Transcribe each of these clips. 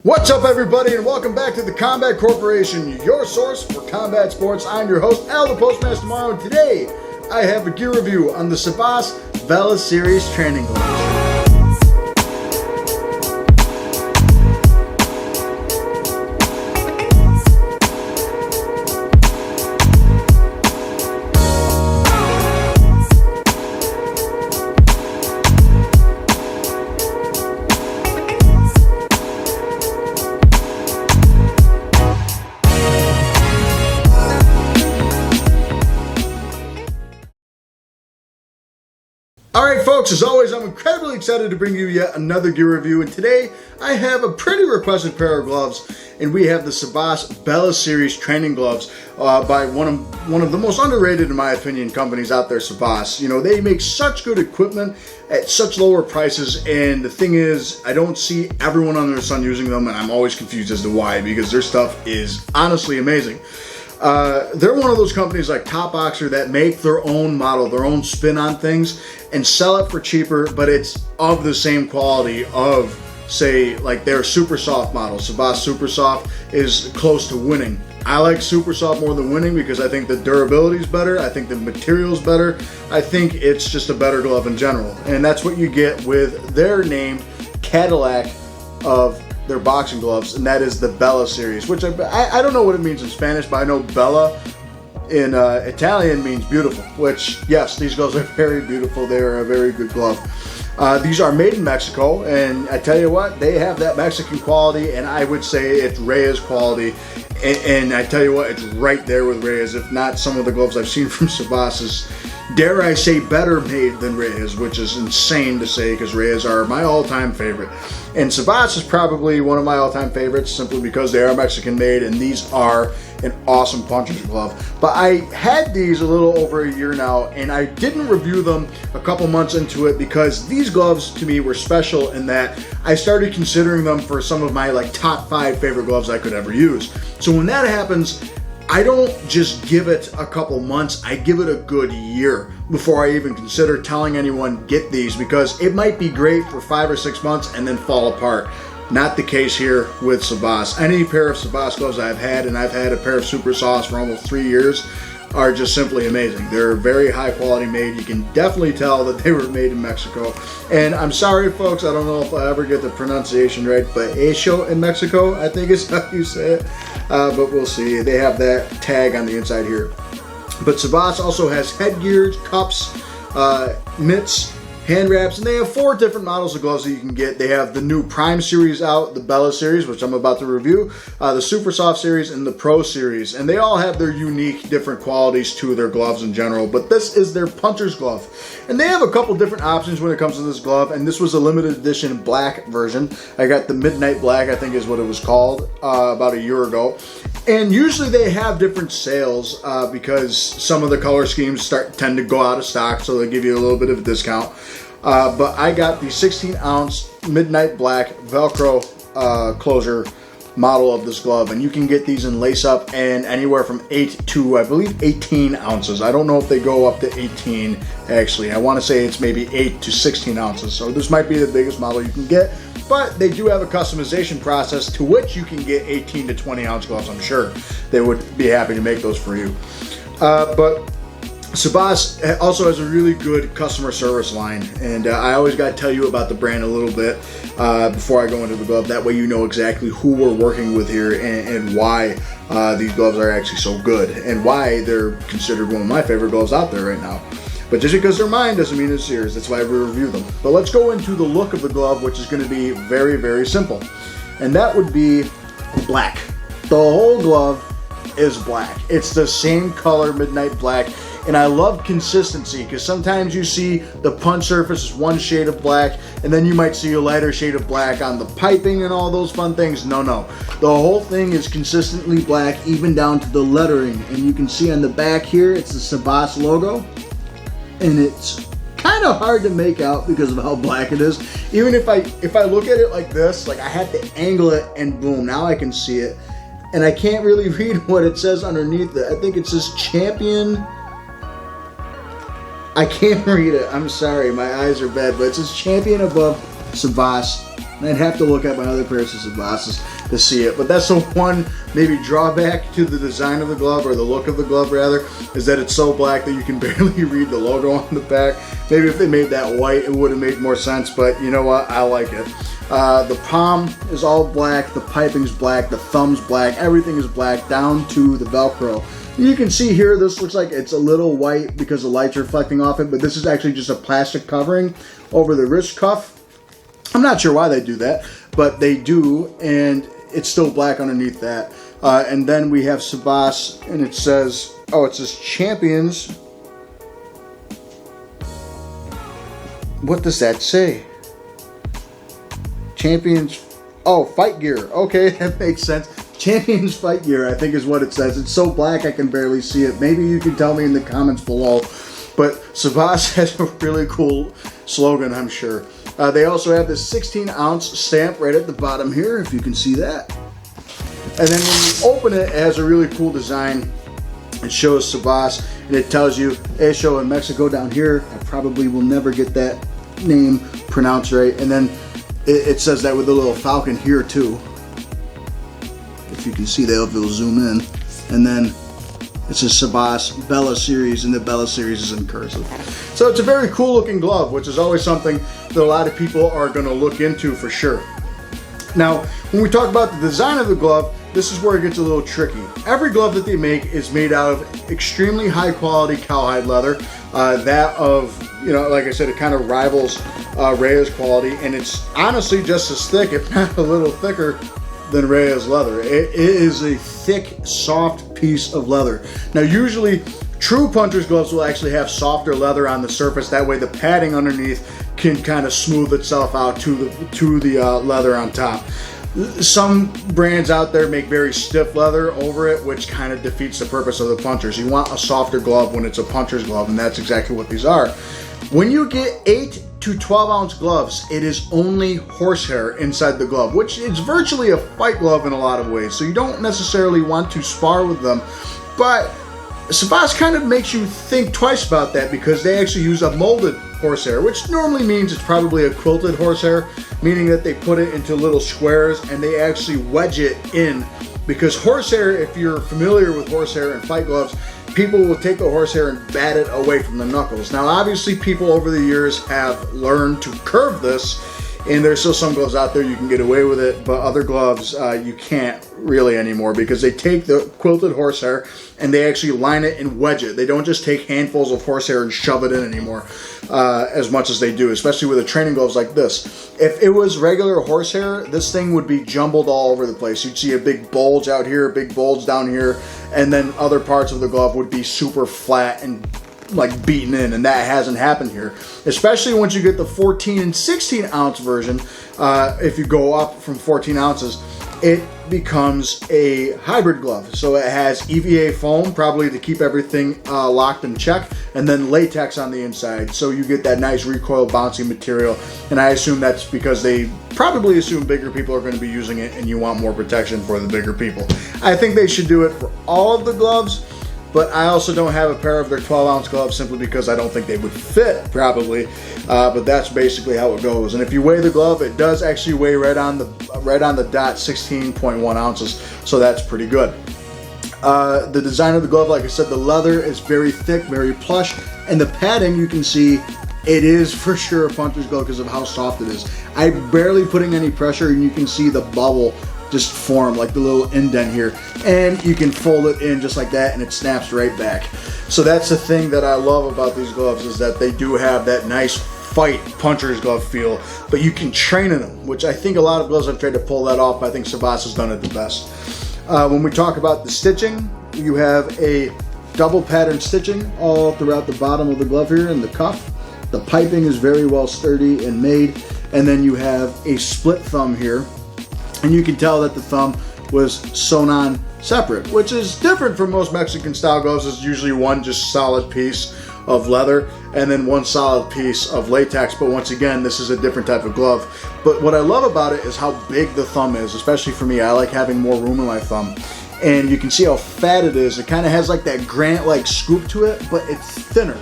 What's up, everybody, and welcome back to the Combat Corporation, your source for combat sports. I'm your host, Al the Postmaster Morrow, and today I have a gear review on the Sabas Vela Series training gloves. Alright folks, as always, I'm incredibly excited to bring you yet another gear review, and today I have a pretty requested pair of gloves, and we have the Sabas Vela Series training gloves by one of the most underrated, in my opinion, companies out there, Sabas. You know, they make such good equipment at such lower prices, and the thing is, I don't see everyone under the sun using them, and I'm always confused as to why, because their stuff is honestly amazing. They're one of those companies like Top Boxer that make their own model, their own spin on things, and sell it for cheaper, but it's of the same quality of, say, like their Super Soft model. Sabas Super Soft is close to winning. I like Super Soft more than winning because I think the durability is better, I think the material is better, I think it's just a better glove in general. And that's what you get with their named Cadillac of their boxing gloves, and that is the Vela series, which I don't know what it means in Spanish, but I know Bella in Italian means beautiful, which, yes, these gloves are very beautiful. They are a very good glove. These are made in Mexico, and I tell you what, they have that Mexican quality, and I would say it's Reyes quality, and I tell you what, it's right there with Reyes, if not some of the gloves I've seen from Sabas is, dare I say, better made than Reyes, which is insane to say because Reyes are my all-time favorite. And Sabas is probably one of my all-time favorites simply because they are Mexican made, and these are an awesome puncher's glove. But I had these a little over a year now, and I didn't review them a couple months into it because these gloves to me were special in that I started considering them for some of my like top 5 favorite gloves I could ever use. So when that happens, I don't just give it a couple months, I give it a good year before I even consider telling anyone get these, because it might be great for 5 or 6 months and then fall apart. Not the case here with Sabas. Any pair of Sabas gloves I've had, and I've had a pair of Super Softs for almost 3 years, are just simply amazing. They're very high quality made. You can definitely tell that they were made in Mexico. And I'm sorry folks, I don't know if I ever get the pronunciation right, but Hecho in Mexico, I think is how you say it. But we'll see. They have that tag on the inside here. But Sabas also has headgear, cups, mitts, hand wraps, and they have 4 different models of gloves that you can get. They have the new Prime series out, the Bella series, which I'm about to review, the Super Soft series, and the Pro series. And they all have their unique different qualities to their gloves in general, but this is their puncher's glove. And they have a couple different options when it comes to this glove, and this was a limited edition black version. I got the Midnight Black, I think is what it was called, about a year ago. And usually they have different sales because some of the color schemes tend to go out of stock, so they give you a little bit of a discount. But I got the 16-ounce Midnight Black Velcro closure model of this glove, and you can get these in lace-up and anywhere from 8 to, I believe, 18 ounces. I don't know if they go up to 18, actually. I want to say it's maybe 8 to 16 ounces, so this might be the biggest model you can get. But they do have a customization process to which you can get 18 to 20 ounce gloves. I'm sure they would be happy to make those for you. But Sabas also has a really good customer service line, and I always got to tell you about the brand a little bit before I go into the glove. That way you know exactly who we're working with here and why these gloves are actually so good and why they're considered one of my favorite gloves out there right now. But just because they're mine doesn't mean it's yours. That's why we review them. But let's go into the look of the glove, which is going to be very, very simple. And that would be black. The whole glove is black. It's the same color, Midnight Black. And I love consistency because sometimes you see the punch surface is one shade of black and then you might see a lighter shade of black on the piping and all those fun things. No. The whole thing is consistently black, even down to the lettering. And you can see on the back here, it's the Sabas logo. And it's kind of hard to make out because of how black it is. Even if I look at it like this, like I have to angle it and boom, now I can see it. And I can't really read what it says underneath it. I think it says champion. I can't read it. I'm sorry, my eyes are bad, but it says champion above Sabas And I'd have to look at my other pairs of Sabas to see it. But that's the one maybe drawback to the design of the glove, or the look of the glove rather, is that it's so black that you can barely read the logo on the back. Maybe if they made that white, it would have made more sense, but you know what? I like it. The palm is all black, the piping's black, the thumb's black, everything is black down to the Velcro. You can see here, this looks like it's a little white because the light's reflecting off it, but this is actually just a plastic covering over the wrist cuff. I'm not sure why they do that, but they do, and it's still black underneath that. And then we have Sabas, and it says, oh, it says Champions. What does that say? Champions, oh, fight gear. Okay, that makes sense. Champions fight gear, I think is what it says. It's so black I can barely see it. Maybe you can tell me in the comments below. But Sabas has a really cool slogan, I'm sure. They also have this 16-ounce stamp right at the bottom here, if you can see that. And then when you open it, it has a really cool design. It shows Sabas, and it tells you, they show in Mexico down here. I probably will never get that name pronounced right. And then it says that with a little falcon here too. If you can see that, if it'll zoom in. And then it says Sabas Bella Series, and the Bella Series is in cursive. So it's a very cool looking glove, which is always something that a lot of people are going to look into for sure. Now, when we talk about the design of the glove, this is where it gets a little tricky. Every glove that they make is made out of extremely high quality cowhide leather. That of, you know, like I said, it kind of rivals Rhea's quality, and it's honestly just as thick, if not a little thicker, than Rhea's leather. It is a thick, soft piece of leather. Now, usually, true puncher's gloves will actually have softer leather on the surface. That way, the padding underneath can kind of smooth itself out to the leather on top. Some brands out there make very stiff leather over it, which kind of defeats the purpose of the punchers. You want a softer glove when it's a puncher's glove, and that's exactly what these are. When you get 8 to 12-ounce gloves, it is only horsehair inside the glove, which is virtually a fight glove in a lot of ways. So you don't necessarily want to spar with them, but Sabas kind of makes you think twice about that, because they actually use a molded horsehair, which normally means it's probably a quilted horsehair, meaning that they put it into little squares and they actually wedge it in. Because horsehair, if you're familiar with horsehair and fight gloves, people will take the horsehair and bat it away from the knuckles. Now, obviously, people over the years have learned to curve this, and there's still some gloves out there you can get away with it, but other gloves you can't really anymore, because they take the quilted horsehair and they actually line it and wedge it. They don't just take handfuls of horsehair and shove it in anymore as much as they do, especially with the training gloves like this. If it was regular horsehair, this thing would be jumbled all over the place. You'd see a big bulge out here, a big bulge down here, and then other parts of the glove would be super flat and like beaten in, and that hasn't happened here. Especially once you get the 14 and 16 ounce version, if you go up from 14 ounces, it becomes a hybrid glove. So it has EVA foam, probably to keep everything locked in check, and then latex on the inside. So you get that nice recoil bouncy material, and I assume that's because they probably assume bigger people are going to be using it and you want more protection for the bigger people. I think they should do it for all of the gloves, but I also don't have a pair of their 12-ounce gloves simply because I don't think they would fit, probably. But that's basically how it goes. And if you weigh the glove, it does actually weigh right on the dot, 16.1 ounces. So that's pretty good. The design of the glove, like I said, the leather is very thick, very plush, and the padding, you can see, it is for sure a puncher's glove because of how soft it is. I'm barely putting any pressure, and you can see the bubble just form, like the little indent here, and you can fold it in just like that and it snaps right back. So that's the thing that I love about these gloves, is that they do have that nice fight puncher's glove feel, but you can train in them, which I think a lot of gloves have tried to pull that off, but I think Sabas has done it the best. When we talk about the stitching, you have a double pattern stitching all throughout the bottom of the glove here and the cuff. The piping is very well sturdy and made, and then you have a split thumb here. And you can tell that the thumb was sewn on separate, which is different from most Mexican style gloves. It's usually one just solid piece of leather and then one solid piece of latex. But once again, this is a different type of glove. But what I love about it is how big the thumb is, especially for me. I like having more room in my thumb. And you can see how fat it is. It kind of has like that granite-like scoop to it, but it's thinner.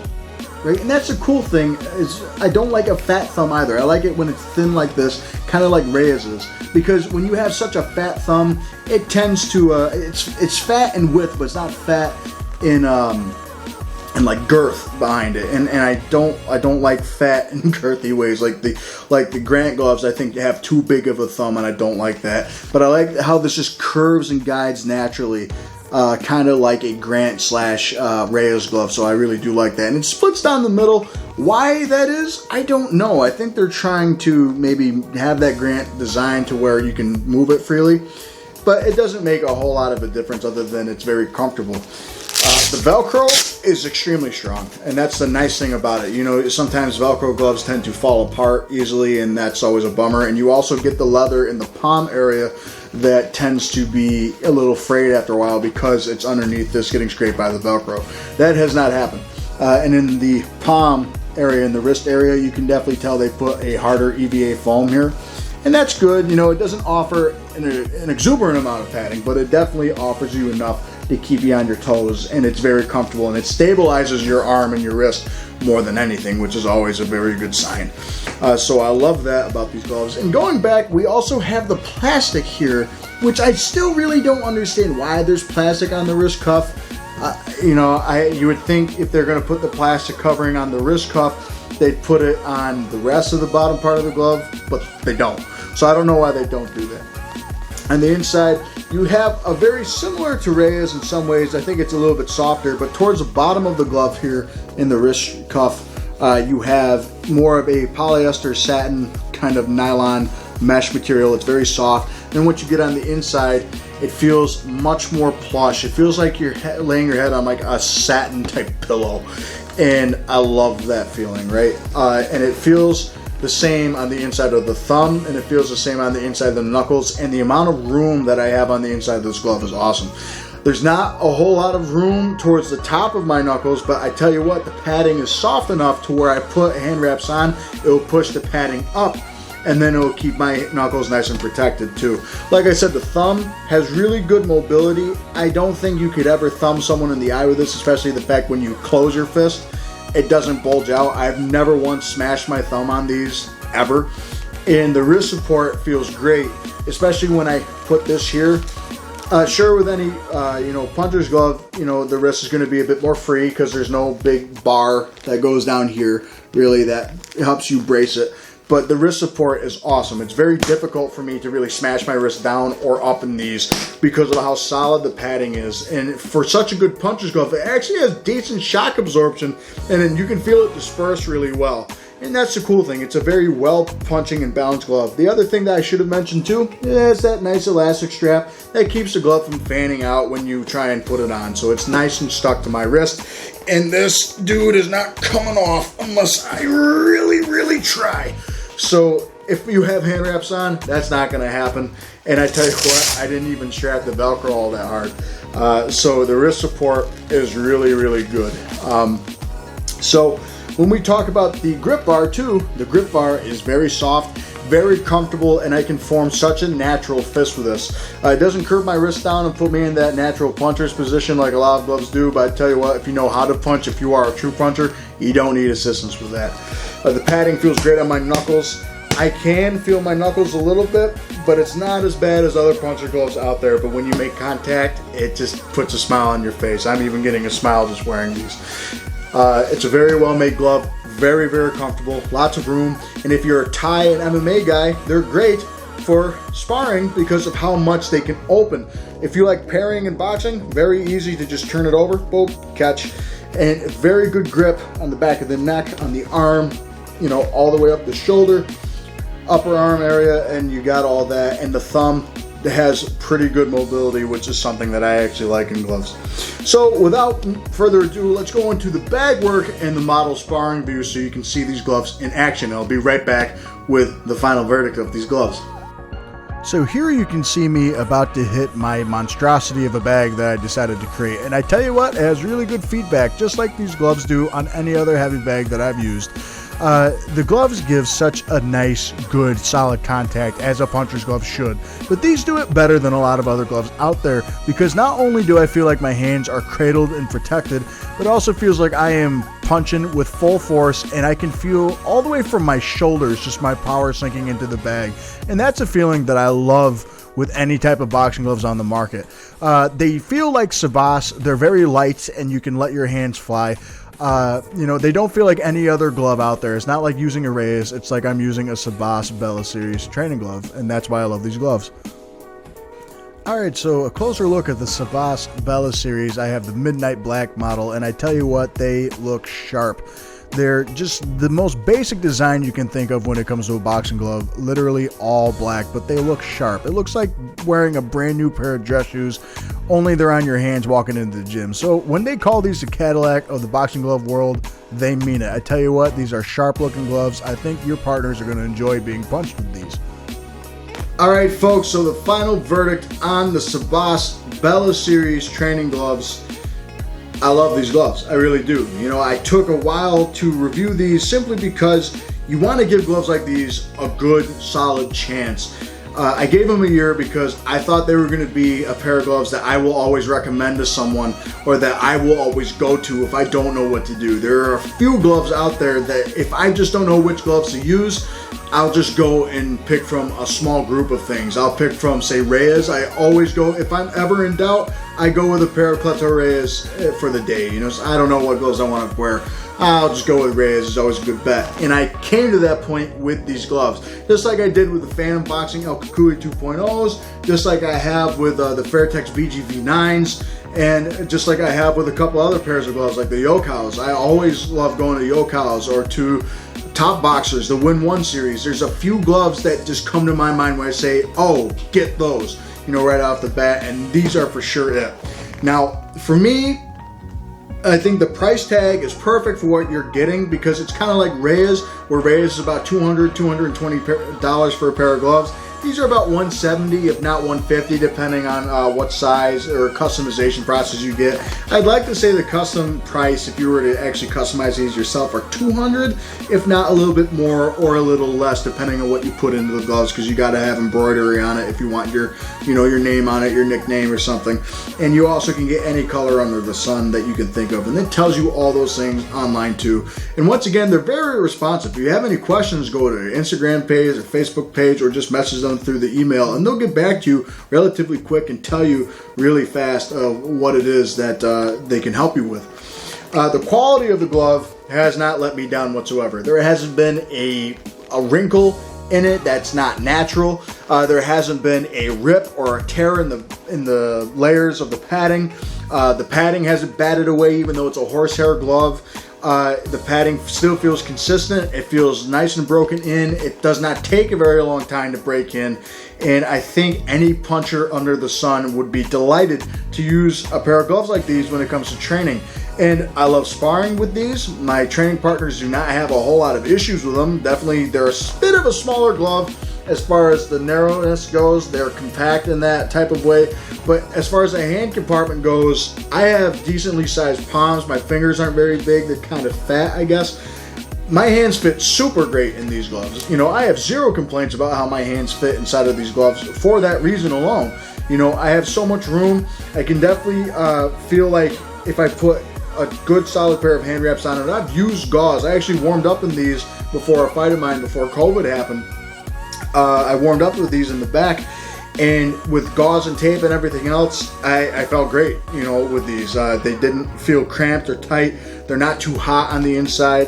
right? And that's the cool thing, is I don't like a fat thumb either. I like it when it's thin like this, kind of like Reyes is, because when you have such a fat thumb, it tends to it's fat in width, but it's not fat in like girth behind it, and I don't like fat and girthy ways like the Grant gloves. I think have too big of a thumb, and I don't like that. But I like how this just curves and guides naturally, kind of like a Grant slash Reyes glove. So I really do like that, and it splits down the middle. Why that is, I don't know. I think they're trying to maybe have that Grant design to where you can move it freely, but it doesn't make a whole lot of a difference other than it's very comfortable. The Velcro is extremely strong, and that's the nice thing about it. You know, sometimes Velcro gloves tend to fall apart easily, and that's always a bummer. And you also get the leather in the palm area that tends to be a little frayed after a while because it's underneath this getting scraped by the Velcro. That has not happened. And in the palm area, in the wrist area, you can definitely tell they put a harder EVA foam here. And that's good. You know, it doesn't offer an exuberant amount of padding, but it definitely offers you enough to keep you on your toes, and it's very comfortable, and it stabilizes your arm and your wrist more than anything, which is always a very good sign. So I love that about these gloves. And going back, we also have the plastic here, which I still really don't understand why there's plastic on the wrist cuff. You know, you would think if they're going to put the plastic covering on the wrist cuff, they'd put it on the rest of the bottom part of the glove, but they don't. So I don't know why they don't do that. On the inside, you have a very similar to Reyes in some ways. I think it's a little bit softer, but towards the bottom of the glove here in the wrist cuff, you have more of a polyester satin kind of nylon mesh material. It's very soft. Then what you get on the inside, it feels much more plush. It feels like you're laying your head on like a satin type pillow, and I love that feeling, right? And it feels the same on the inside of the thumb, and it feels the same on the inside of the knuckles, and the amount of room that I have on the inside of this glove is awesome. There's not a whole lot of room towards the top of my knuckles, but I tell you what, the padding is soft enough to where I put hand wraps on, it'll push the padding up, and then it'll keep my knuckles nice and protected too. Like I said, the thumb has really good mobility. I don't think you could ever thumb someone in the eye with this, especially the fact when you close your fist, it doesn't bulge out. I've never once smashed my thumb on these, ever. And the wrist support feels great, especially when I put this here. Sure, with any you know, puncher's glove, you know, the wrist is going to be a bit more free because there's no big bar that goes down here, really, that helps you brace it. But the wrist support is awesome. It's very difficult for me to really smash my wrist down or up in these because of how solid the padding is. And for such a good puncher's glove, it actually has decent shock absorption, and then you can feel it disperse really well. And that's the cool thing. It's a very well punching and balanced glove. The other thing that I should have mentioned too is that nice elastic strap that keeps the glove from fanning out when you try and put it on. So it's nice and stuck to my wrist. And this dude is not coming off unless I really try. So if you have hand wraps on, that's not going to happen. And I tell you what, I didn't even strap the Velcro all that hard. So the wrist support is really good. So when we talk about the grip bar too, the grip bar is very soft, very comfortable, and I can form such a natural fist with this. It doesn't curve my wrist down and put me in that natural puncher's position like a lot of gloves do, but I tell you what, if you know how to punch, if you are a true puncher, you don't need assistance with that. The padding feels great on my knuckles. I can feel my knuckles a little bit, but it's not as bad as other puncher gloves out there. But when you make contact, it just puts a smile on your face. I'm even getting a smile just wearing these. It's a very well made glove, very comfortable, lots of room. And if you're a Thai and MMA guy, they're great for sparring because of how much they can open. If you like parrying and boxing, very easy to just turn it over, boom, catch. And very good grip on the back of the neck, on the arm, you know, all the way up the shoulder, upper arm area, and you got all that. And the thumb has pretty good mobility, which is something that I actually like in gloves. So without further ado, let's go into the bag work and the model sparring view so you can see these gloves in action. I'll be right back with the final verdict of these gloves. So here you can see me about to hit my monstrosity of a bag that I decided to create. And I tell you what, it has really good feedback, just like these gloves do on any other heavy bag that I've used. The gloves give such a nice, good, solid contact as a puncher's glove should, but these do it better than a lot of other gloves out there because not only do I feel like my hands are cradled and protected, but it also feels like I am punching with full force, and I can feel all the way from my shoulders just my power sinking into the bag. And that's a feeling that I love with any type of boxing gloves on the market. They feel like Sabas. They're very light, and you can let your hands fly. You know, they don't feel like any other glove out there. It's not like using a Reyes. It's like I'm using a Sabas Bella Series training glove, and that's why I love these gloves. Alright, so a closer look at the Sabas Bella Series. I have the Midnight Black model, and I tell you what, they look sharp. They're just the most basic design you can think of when it comes to a boxing glove. Literally all black, but they look sharp. It looks like wearing a brand new pair of dress shoes, only they're on your hands walking into the gym. So when they call these the Cadillac of the boxing glove world, they mean it. I tell you what, these are sharp looking gloves. I think your partners are going to enjoy being punched with these. Alright folks, so the final verdict on the Sabas Bella Series training gloves. I love these gloves, I really do. You know, I took a while to review these simply because you want to give gloves like these a good, solid chance. I gave them a year because I thought they were going to be a pair of gloves that I will always recommend to someone, or that I will always go to if I don't know what to do. There are a few gloves out there that if I just don't know which gloves to use, I'll just go and pick from a small group of things. I'll pick from, say, Reyes. I always go, if I'm ever in doubt, I go with a pair of Cleto Reyes for the day. You know, so I don't know what gloves I want to wear. I'll just go with Reyes. It's always a good bet. And I came to that point with these gloves, just like I did with the Phantom Boxing El Kukui 2.0s, just like I have with the Fairtex VGV9s, and just like I have with a couple other pairs of gloves like the Yokaos. I always love going to Yokaos or to Top Boxers, the Win 1 series. There's a few gloves that just come to my mind when I say, oh, get those, you know, right off the bat, and these are for sure it. Now, for me, I think the price tag is perfect for what you're getting, because it's kind of like Reyes, where Reyes is about $200, $220 for a pair of gloves. These are about $170, if not $150, depending on what size or customization process you get. I'd like to say the custom price, if you were to actually customize these yourself, are $200, if not a little bit more or a little less, depending on what you put into the gloves, because you got to have embroidery on it if you want your, you know, your name on it, your nickname or something. And you also can get any color under the sun that you can think of, and it tells you all those things online too. And once again, they're very responsive. If you have any questions, go to their Instagram page or Facebook page, or just message them through the email, and they'll get back to you relatively quick and tell you really fast what it is that they can help you with. The quality of the glove has not let me down whatsoever. There hasn't been a wrinkle in it that's not natural. There hasn't been a rip or a tear in the layers of the padding. The padding hasn't batted away, even though it's a horsehair glove. The padding still feels consistent. It feels nice and broken in. It does not take a very long time to break in, and I think any puncher under the sun would be delighted to use a pair of gloves like these when it comes to training. And I love sparring with these. My training partners do not have a whole lot of issues with them. Definitely, they're a bit of a smaller glove as far as the narrowness goes. They're compact in that type of way. But as far as the hand compartment goes, I have decently sized palms. My fingers aren't very big. They're kind of fat, I guess. My hands fit super great in these gloves. You know, I have zero complaints about how my hands fit inside of these gloves for that reason alone. You know, I have so much room. I can definitely feel like if I put a good solid pair of hand wraps on it. I've used gauze. I actually warmed up in these before a fight of mine, before COVID happened. I warmed up with these in the back, and with gauze and tape and everything else, I felt great, you know, with these. They didn't feel cramped or tight. They're not too hot on the inside,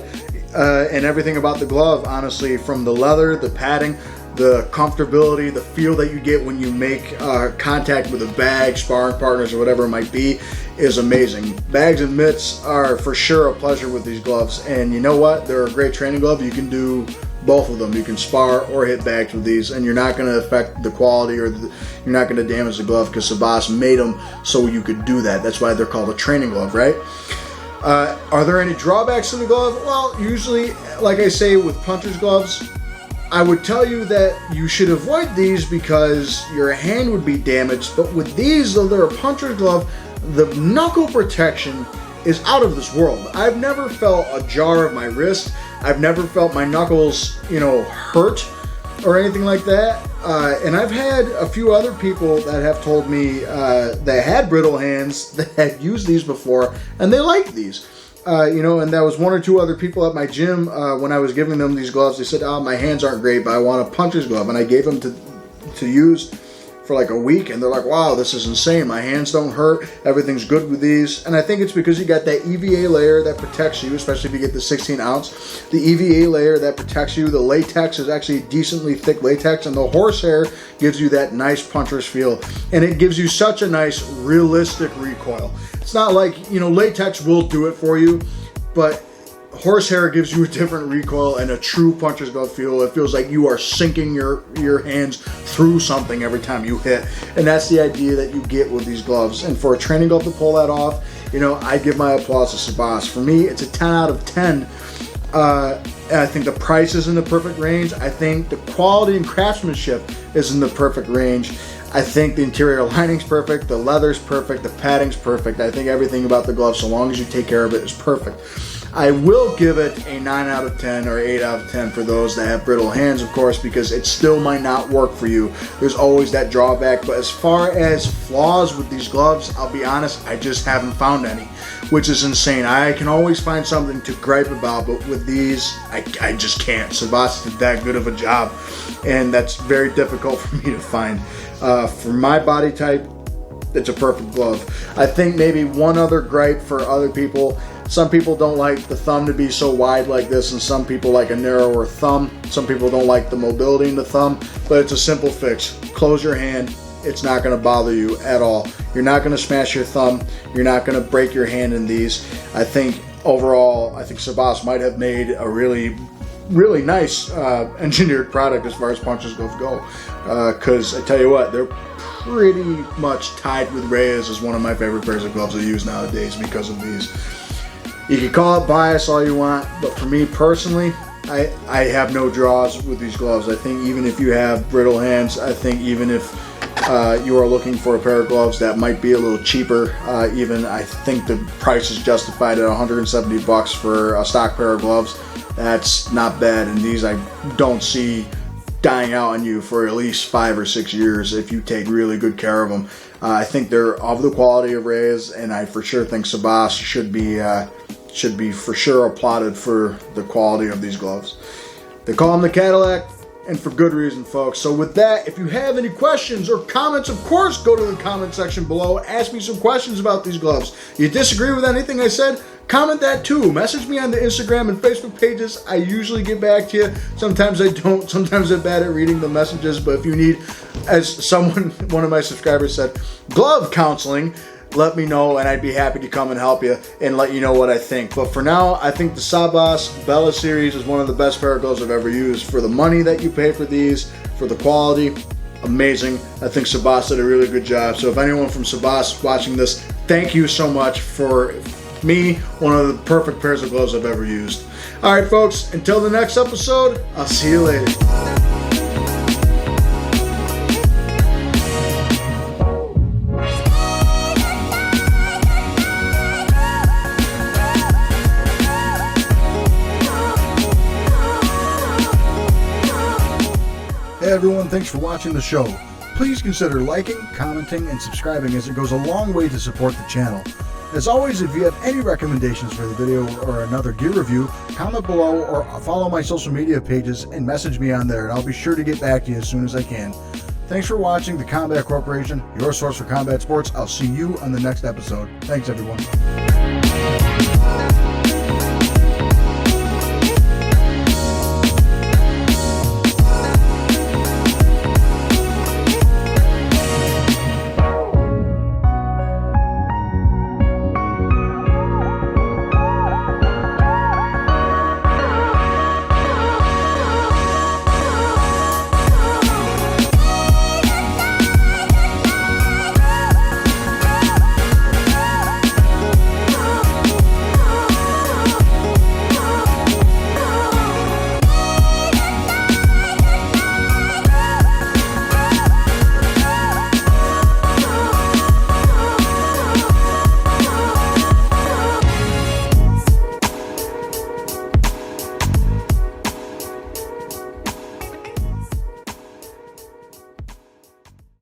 and everything about the glove, honestly, from the leather, the padding, the comfortability, the feel that you get when you make contact with a bag, sparring partners, or whatever it might be, is amazing. Bags and mitts are for sure a pleasure with these gloves, and you know what? They're a great training glove. You can do both of them. You can spar or hit bags with these, and you're not going to affect the quality, or you're not going to damage the glove, because Sabas made them so you could do that. That's why they're called a training glove, right? Are there any drawbacks to the glove? Well, usually, like I say, with puncher's gloves, I would tell you that you should avoid these because your hand would be damaged. But with these, though they're a puncher's glove, the knuckle protection is out of this world. I've never felt a jar of my wrist. I've never felt my knuckles, you know, hurt or anything like that. And I've had a few other people that have told me they had brittle hands that had used these before, and they liked these. And there was one or two other people at my gym when I was giving them these gloves. They said, "Oh, my hands aren't great, but I want a puncher's glove," and I gave them to use for like a week, and they're like, "Wow, this is insane. My hands don't hurt. Everything's good with these." And I think it's because you got that EVA layer that protects you, especially if you get the 16 ounce. The EVA layer that protects you. The latex is actually decently thick latex, and the horsehair gives you that nice puncher's feel, and it gives you such a nice realistic recoil. It's not like, latex will do it for you, but horsehair gives you a different recoil and a true puncher's glove feel. It feels like you are sinking your hands through something every time you hit. And that's the idea that you get with these gloves. And for a training glove to pull that off, I give my applause to Sabas. For me, it's a 10 out of 10. And I think the price is in the perfect range. I think the quality and craftsmanship is in the perfect range. I think the interior lining's perfect, the leather's perfect, the padding's perfect. I think everything about the glove, so long as you take care of it, is perfect. I will give it a 9 out of 10 or 8 out of 10 for those that have brittle hands, of course, because it still might not work for you. There's always that drawback, but as far as flaws with these gloves, I'll be honest, I just haven't found any, which is insane. I can always find something to gripe about, but with these, I just can't. Sabas did that good of a job, and that's very difficult for me to find. For my body type, it's a perfect glove. I think maybe one other gripe for other people. Some people don't like the thumb to be so wide like this, and some people like a narrower thumb. Some people don't like the mobility in the thumb, but it's a simple fix. Close your hand. It's not going to bother you at all. You're not going to smash your thumb. You're not going to break your hand in these. I think overall, Sabas might have made a really nice engineered product as far as puncher's gloves go. Because I tell you what, they're pretty much tied with Reyes as one of my favorite pairs of gloves I use nowadays because of these. You can call it bias all you want, but for me personally, I have no draws with these gloves. I think even if you have brittle hands, I think even if you are looking for a pair of gloves that might be a little cheaper, I think the price is justified at $170 for a stock pair of gloves. That's not bad, and these I don't see dying out on you for at least 5 or 6 years if you take really good care of them. I think they're of the quality of Reyes, and I for sure think Sabas should be for sure applauded for the quality of these gloves. They call them the Cadillac, and for good reason, folks. So with that, if you have any questions or comments, of course, go to the comment section below. Ask me some questions about these gloves. You disagree with anything I said? Comment that too. Message me on the Instagram and Facebook pages. I usually get back to you. Sometimes I don't. Sometimes I'm bad at reading the messages. But if you need, as one of my subscribers said, glove counseling, let me know, and I'd be happy to come and help you and let you know what I think. But for now, I think the Sabas Bella series is one of the best pair of gloves I've ever used. For the money that you pay for these, for the quality, amazing. I think Sabas did a really good job. So if anyone from Sabas watching this, thank you so much for me, one of the perfect pairs of gloves I've ever used. All right, folks, until the next episode, I'll see you later. Hey everyone, thanks for watching the show. Please consider liking, commenting, and subscribing, as it goes a long way to support the channel. As always, if you have any recommendations for the video or another gear review, comment below or follow my social media pages and message me on there, and I'll be sure to get back to you as soon as I can. Thanks for watching the Combat Corporation, your source for combat sports. I'll see you on the next episode. Thanks everyone.